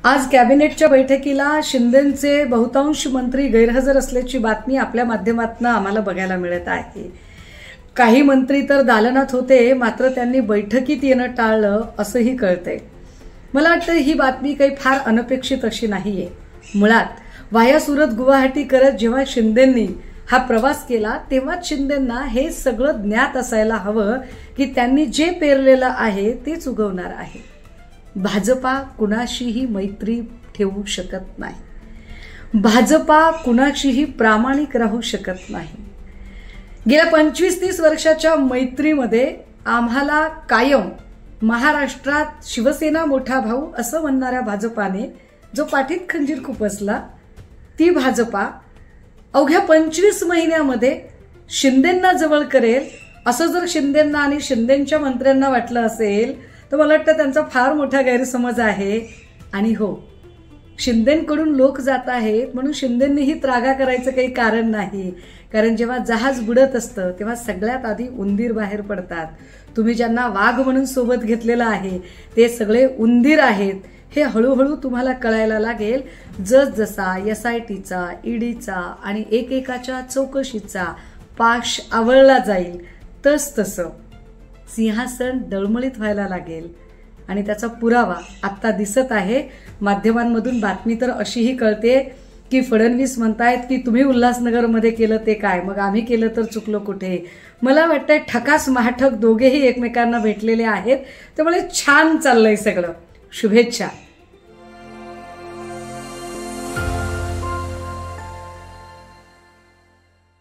आज कॅबिनेटच्या बैठकीला शिंदेंचे बहुतांश मंत्री गैरहजर असल्याची बातमी आपल्या माध्यमातून आम्हाला बघायला मिळत आहे। काही मंत्री तर दालनात होते, मात्र त्यांनी बैठकीत येणं टाळलं असंही कळतंय। मला वाटतं ही बातमी काही फार अनपेक्षित अशी नाहीये। मुळात वाया सुरत गुवाहाटी करत जेव्हा शिंदेंनी हा प्रवास केला तेव्हाच शिंदेंना हे सगळं ज्ञात असायला हवं की त्यांनी जे पेरलेलं आहे तेच उगवणार आहे। भाजपा कुणाशीही मैत्री ठेवू शकत नाही, भाजपा कुणाशीही प्रामाणिक राहू शकत नाही। गेल्या 25-30 वर्षाच्या मैत्रीमध्ये आम्हाला कायम महाराष्ट्रात शिवसेना मोठा भाऊ असं म्हणणाऱ्या भाजपाने जो पाठीत खंजीर खुपसला, ती भाजपा अवघ्या 25 महिन्यामध्ये शिंदेंना जवळ करेल असं जर शिंदेंना आणि शिंदेंच्या मंत्र्यांना वाटलं असेल तर मला वाटतं त्यांचा फार मोठा गैरसमज आहे। आणि हो, शिंदेंकडून लोक जात आहेत म्हणून शिंदेंनीही त्रागा करायचं काही कारण नाही। कारण जेव्हा जहाज बुडत असतं तेव्हा सगळ्यात आधी उंदीर बाहेर पडतात। तुम्ही ज्यांना वाघ म्हणून सोबत घेतलेलं आहे ते सगळे उंदीर आहेत हे हळूहळू तुम्हाला कळायला लागेल। जसजसा SITचा, EDचा आणि एकेकाच्या चौकशीचा पाश आवळला जाईल तसतसं सिंहासन डळमळीत व्हायला लागेल। आणि त्याचा पुरावा आता दिसत आहे। माध्यमांमधून बातमी तर अशीही कळते की फडणवीस म्हणतायत की तुम्ही उल्हासनगरमध्ये केलं ते काय, मग आम्ही केलं तर चुकलो कुठे। मला वाटतंय ठकास महाठक दोघेही एकमेकांना भेटलेले आहेत, त्यामुळे छान चाललंय सगळं। शुभेच्छा।